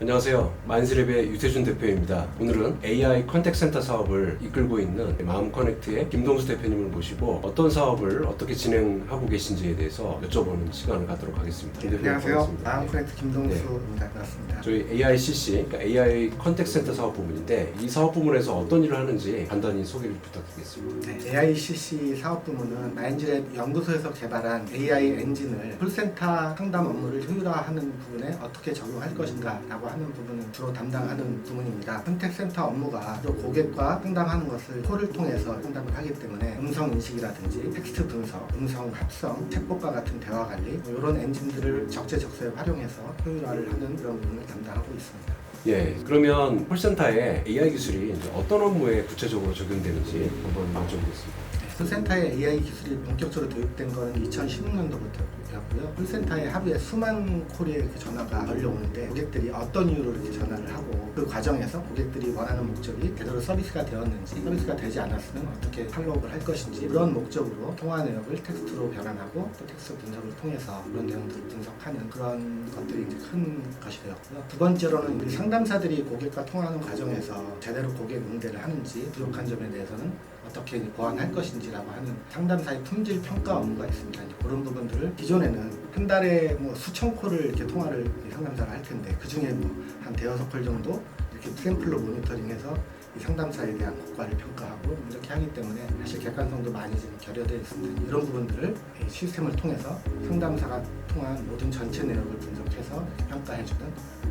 안녕하세요. 마인스랩의 유태준 대표입니다. 오늘은 AI 컨택센터 사업을 이끌고 있는 마음커넥트의 김동수 대표님을 모시고 어떤 사업을 어떻게 진행하고 계신지에 대해서 여쭤보는 시간을 갖도록 하겠습니다. 네, 안녕하세요. 마음커넥트 김동수입니다. 반갑습니다. 저희 AICC, 그러니까 AI 컨택센터 사업 부문인데 이 사업 부문에서 어떤 일을 하는지 간단히 소개를 부탁드리겠습니다. 네, AICC 사업 부문은 마인즈랩 연구소에서 개발한 AI 엔진을 콜센터 상담 업무를 효율화하는 부분에 어떻게 적용할 것인가 라고 하는 부분을 주로 담당하는 부문입니다. 컨택센터 업무가 주로 고객과 상담하는 것을 콜을 통해서 상담을 하기 때문에 음성 인식이라든지 텍스트 분석, 음성 합성, 챗봇과 같은 대화 관리 이런 엔진들을 적재적소에 활용해서 효율화를 하는 그런 부분을 담당하고 있습니다. 예, 그러면 콜센터에 AI 기술이 이제 어떤 업무에 구체적으로 적용되는지 한번 여쭤보겠습니다. 콜센터에 AI 기술이 본격적으로 도입된 것은 2016년도부터였고요. 콜센터에 하루에 수만 콜의 전화가 걸려오는데 고객들이 어떤 이유로 이렇게 전화를 하고 그 과정에서 고객들이 원하는 목적이 제대로 서비스가 되었는지 서비스가 되지 않았으면 어떻게 팔로우업을 할 것인지 그런 목적으로 통화 내역을 텍스트로 변환하고 또 텍스트 분석을 통해서 그런 내용들을 분석하는 그런 것들이 이제 큰 것이 되었고요. 두 번째로는 우리 상담사들이 고객과 통화하는 과정에서 제대로 고객 응대를 하는지 부족한 점에 대해서는 어떻게 보완할 것인지라고 하는 상담사의 품질 평가 업무가 있습니다. 그런 부분들을 기존에는 한 달에 뭐 수천 콜을 이렇게 통화를 상담사가 할 텐데 그 중에 뭐 한 대여섯 콜 정도 이렇게 샘플로 모니터링해서 이 상담사에 대한 효과를 평가하고 이렇게 하기 때문에 사실 객관성도 많이 좀 결여되어 있습니다. 이런 부분들을 이 시스템을 통해서 상담사가 통한 모든 전체 내역을 분석해서 평가해주는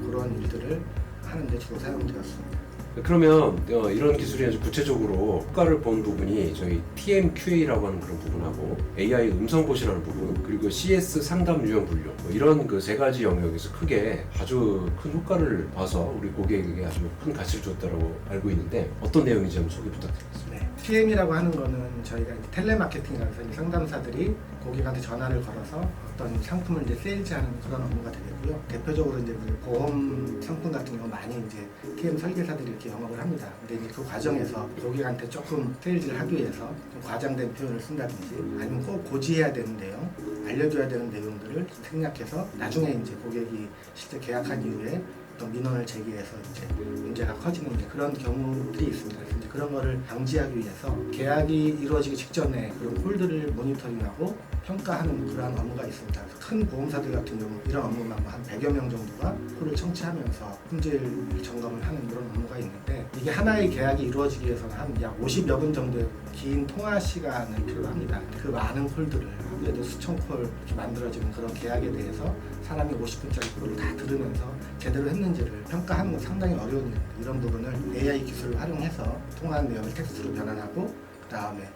그런 일들을 하는데 주로 사용되었습니다. 그러면 이런 기술이 아주 구체적으로 효과를 본 부분이 저희 TMQA라고 하는 그런 부분하고 AI 음성보시라는 부분 그리고 CS 상담 유형 분류 이런 그 세 가지 영역에서 크게 아주 큰 효과를 봐서 우리 고객에게 아주 큰 가치를 줬다고 알고 있는데 어떤 내용인지 한번 소개 부탁드리겠습니다. 네. TM이라고 하는 거는 저희가 텔레마케팅이라고 해서 상담사들이 고객한테 전화를 걸어서 어떤 상품을 이제 세일즈하는 그런 업무가 되겠고요. 대표적으로 이제 보험 상품 같은 경우 많이 이제 TM 설계사들이 이렇게 영업을 합니다. 근데 이제 그 과정에서 고객한테 조금 세일즈를 하기 위해서 좀 과장된 표현을 쓴다든지 아니면 꼭 고지해야 되는 내용, 알려줘야 되는 내용들을 생략해서 나중에 이제 고객이 실제 계약한 이후에 어떤 민원을 제기해서 이제 문제가 커지는 이제 그런 경우들이 있습니다. 그래서 이제 그런 거를 방지하기 위해서 계약이 이루어지기 직전에 그런 콜들을 모니터링하고 평가하는 그러한 업무가 있습니다. 큰 보험사들 같은 경우 이런 업무만 한 100여 명 정도가 콜을 청취하면서 품질 점검을 하는 그런 업무가 있는데 이게 하나의 계약이 이루어지기 위해서는 한 약 50여 분 정도의 긴 통화 시간을 필요로 합니다. 그 많은 콜들을 하루에도 수천 콜 이렇게 만들어지는 그런 계약에 대해서 사람이 50분짜리 콜을 다 들으면서 제대로 했는지를 평가하는 건 상당히 어려운 일입니다. 이런 부분을 AI 기술을 활용해서 통화 내용을 텍스트로 변환하고 그 다음에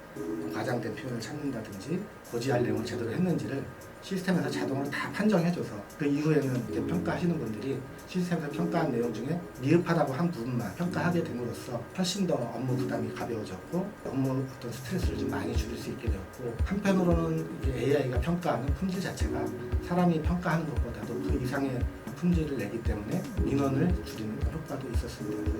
과장된 표현을 찾는다든지 고지할 내용을 제대로 했는지를 시스템에서 자동으로 다 판정해줘서 그 이후에는 이렇게 평가하시는 분들이 시스템에서 평가한 내용 중에 미흡하다고 한 부분만 평가하게 됨으로써 훨씬 더 업무 부담이 가벼워졌고 업무 어떤 스트레스를 좀 많이 줄일 수 있게 되었고 한편으로는 AI가 평가하는 품질 자체가 사람이 평가하는 것보다도 그 이상의 품질을 내기 때문에 민원을 줄이는 효과도 있었습니다.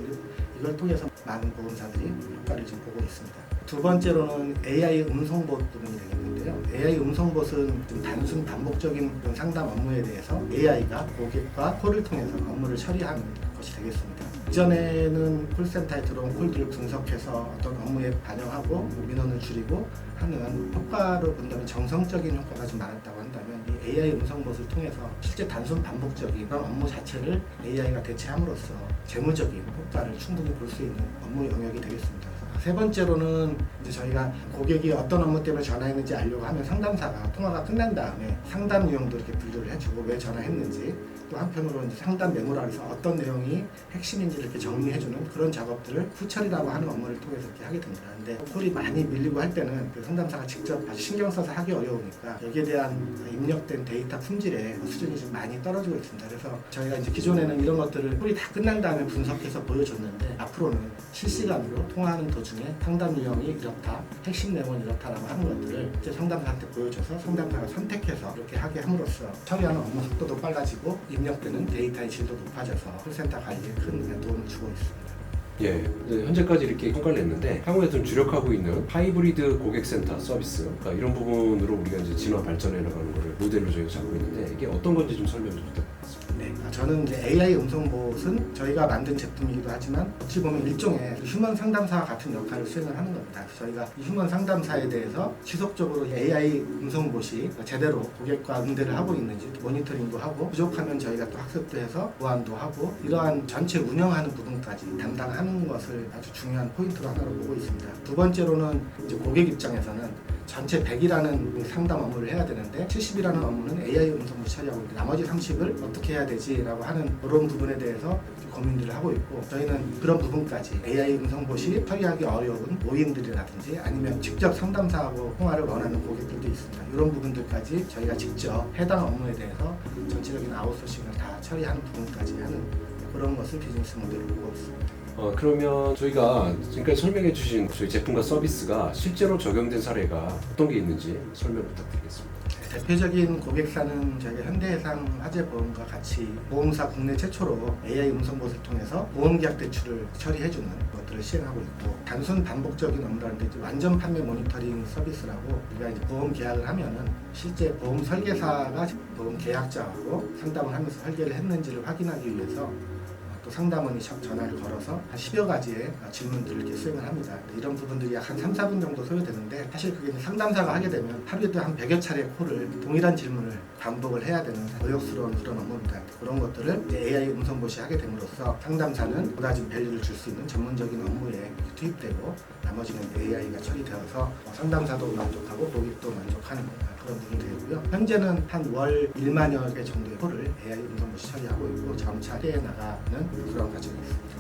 이걸 통해서 많은 보험사들이 효과를 지금 보고 있습니다. 두 번째로는 AI 음성봇 부분이 되겠는데요. AI 음성봇은 좀 단순 반복적인 그런 상담 업무에 대해서 AI가 고객과 콜을 통해서 업무를 처리하는 것이 되겠습니다. 이전에는 콜센터에 들어온 콜들을 분석해서 어떤 업무에 반영하고 민원을 줄이고 하는 효과로 본다면 정성적인 효과가 좀 많았다고 한다면 이 AI 음성봇을 통해서 실제 단순 반복적인 그런 업무 자체를 AI가 대체함으로써 재무적인 효과를 충분히 볼 수 있는 업무 영역이 되겠습니다. 세 번째로는 이제 저희가 고객이 어떤 업무 때문에 전화했는지 알려고 하면 상담사가 통화가 끝난 다음에 상담 내용도 이렇게 분류를 해주고 왜 전화했는지 또 한편으로 이제 상담 메모라 해서 어떤 내용이 핵심인지를 이렇게 정리해주는 그런 작업들을 후처리라고 하는 업무를 통해서 이렇게 하게 됩니다. 근데 콜이 많이 밀리고 할 때는 그 상담사가 직접 아주 신경 써서 하기 어려우니까 여기에 대한 입력된 데이터 품질의 수준이 좀 많이 떨어지고 있습니다. 그래서 저희가 이제 기존에는 이런 것들을 콜이 다 끝난 다음에 분석해서 보여줬는데 앞으로는 실시간으로 통화하는 도중에 상담 유형이 이렇다, 핵심 내용은 이렇다라고 하는 것들을 이제 상담사한테 보여줘서 상담사가 선택해서 이렇게 하게 함으로써 처리하는 업무 속도도 빨라지고 입력되는 데이터의 질도 높아져서 콜센터 관리에 큰 도움을 주고 있습니다. 예, 현재까지 이렇게 평가를 냈는데 향후에 좀 주력하고 있는 하이브리드 고객센터 서비스 그러니까 이런 부분으로 우리가 이제 진화 발전해 나가는 거를 모델로 저희가 잡고 있는데 이게 어떤 건지 좀 설명 좀 부탁드리겠습니다. 네, 저는 이제 AI 음성봇은 저희가 만든 제품이기도 하지만 어찌 보면 일종의 휴먼 상담사와 같은 역할을 수행을 하는 겁니다. 그래서 저희가 이 휴먼 상담사에 대해서 지속적으로 AI 음성봇이 제대로 고객과 응대를 하고 있는지 모니터링도 하고 부족하면 저희가 또 학습도 해서 보완도 하고 이러한 전체 운영하는 부분까지 담당하는 것을 아주 중요한 포인트로 하나로 보고 있습니다. 두 번째로는 이제 고객 입장에서는 전체 100이라는 상담 업무를 해야 되는데 70이라는 업무는 AI 음성봇이 처리하고 있는데 나머지 30을 어떻게 해야 되지라고 하는 그런 부분에 대해서 고민들을 하고 있고 저희는 그런 부분까지 AI 음성봇이 처리하기 어려운 노인들이라든지 아니면 직접 상담사하고 통화를 원하는 고객들도 있습니다. 이런 부분들까지 저희가 직접 해당 업무에 대해서 전체적인 아웃소싱을 다 처리하는 부분까지 하는 그런 것을 비즈니스 모델로 보고 있습니다. 그러면 저희가 지금까지 설명해 주신 저희 제품과 서비스가 실제로 적용된 사례가 어떤 게 있는지 설명 부탁드리겠습니다. 대표적인 고객사는 저희가 현대해상 화재보험과 같이 보험사 국내 최초로 AI 음성봇을 통해서 보험계약 대출을 처리해주는 것들을 시행하고 있고 단순 반복적인 업무라는데 완전 판매 모니터링 서비스라고 우리가 이제 보험 계약을 하면은 실제 보험 설계사가 보험 계약자하고 상담을 하면서 설계를 했는지를 확인하기 위해서 또 상담원이 전화를 걸어서 한 10여 가지의 질문들을 이렇게 수행을 합니다. 이런 부분들이 약 한 3, 4분 정도 소요되는데 사실 그게 상담사가 하게 되면 하루에도 한 100여 차례 콜을 동일한 질문을 반복을 해야 되는 고역스러운 그런 업무입니다. 그런 것들을 이제 AI 음성봇이 하게 됨으로써 상담사는 보다 좀 밸류를 줄 수 있는 전문적인 업무에 투입되고 나머지는 AI가 처리되어서 상담사도 만족하고 고객도 만족하는 그런 부분이 되고요. 현재는 한 월 1만여 개 정도의 콜을 AI 음성봇이 처리하고 있고 점차 해 나가는 그런 과정이 있습니다.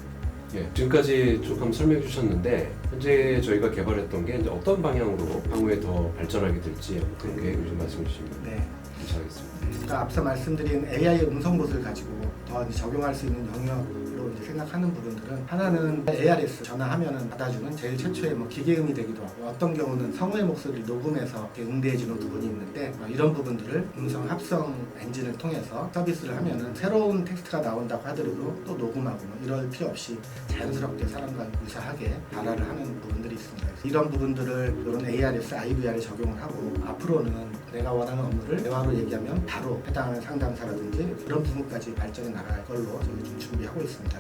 예, 지금까지 쭉 한번 설명해 주셨는데 현재 저희가 개발했던 게 이제 어떤 방향으로 향후에 더 발전하게 될지 그런 계획을 좀 말씀해 주시면 네. 감사하겠습니다. 그러니까 앞서 말씀드린 AI 음성봇을 가지고 더 이제 적용할 수 있는 영역으로 이제 생각하는 부분들은 하나는 ARS 전화하면은 받아주는 제일 최초의 뭐 기계음이 되기도 하고 어떤 경우는 성우의 목소리를 녹음해서 응대해주는 부분이 있는데 이런 부분들을 음성 합성 엔진을 통해서 서비스를 하면은 새로운 텍스트가 나온다고 하더라도 또 녹음하고 뭐 이럴 필요 없이 자연스럽게 사람과 유사하게 발화를 하는 부분들이 있습니다. 그래서 이런 부분들을 이런 ARS, IVR에 적용을 하고 앞으로는 내가 원하는 업무를 대화로 얘기하면 바로 해당하는 상담사라든지 이런 부분까지 발전해 나갈 걸로 저희 좀 준비하고 있습니다.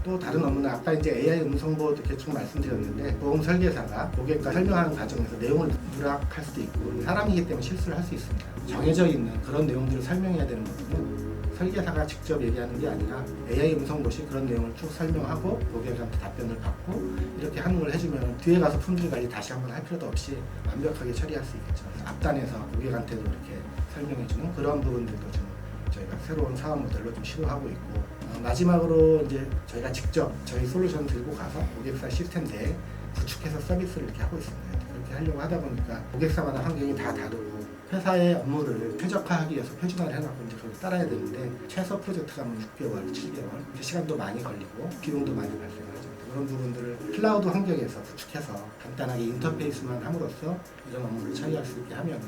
또 다른 업무는 아까 이제 AI 음성봇 이렇게 쭉 말씀드렸는데 보험 설계사가 고객과 설명하는 과정에서 내용을 누락할 수도 있고 사람이기 때문에 실수를 할 수 있습니다. 정해져 있는 그런 내용들을 설명해야 되는 거거든요. 설계사가 직접 얘기하는 게 아니라 AI 음성봇이 그런 내용을 쭉 설명하고 고객한테 답변을 받고 이렇게 하는 걸 해주면 뒤에 가서 품질 관리 다시 한번 할 필요도 없이 완벽하게 처리할 수 있겠죠. 그래서 앞단에서 고객한테도 이렇게 설명해주는 그런 부분들도 좀 저희가 새로운 사업 모델로 좀 시도하고 있고 마지막으로 이제 저희가 직접 저희 솔루션 들고 가서 고객사 시스템 내에 구축해서 서비스를 이렇게 하고 있습니다. 그렇게 하려고 하다 보니까 고객사마다 환경이 다 다르고 회사의 업무를 최적화하기 위해서 표준화를 해놓고 이제 그걸 따라야 되는데 최소 프로젝트가 뭐 6개월, 7개월 시간도 많이 걸리고 비용도 많이 발생하죠. 그런 부분들을 클라우드 환경에서 구축해서 간단하게 인터페이스만 함으로써 이런 업무를 처리할 수 있게 하면은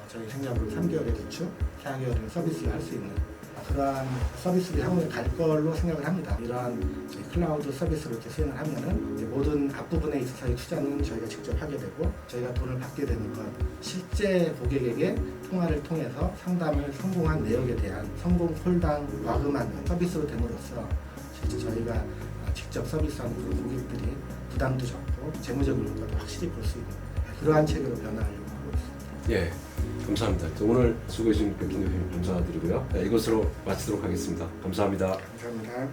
저희 생각으로 3개월의 구축, 4개월의 서비스를 할 수 있는 그러한 서비스를 향후에 갈 걸로 생각을 합니다. 이러한 클라우드 서비스를 이렇게 수행을 하면은 이제 모든 앞부분에 있어서의 투자는 저희가 직접 하게 되고 저희가 돈을 받게 되는 건 실제 고객에게 통화를 통해서 상담을 성공한 내역에 대한 성공 콜당 와금하는 서비스로 됨으로써 실제 저희가 직접 서비스하는 그런 고객들이 부담도 적고 재무적인 효과도 확실히 볼 수 있는 그러한 체계로 변화하려고 하고 있습니다. 예, 감사합니다. 오늘 수고해주신 백kim 대표님 감사드리고요. 네, 이것으로 마치도록 하겠습니다. 감사합니다. 감사합니다.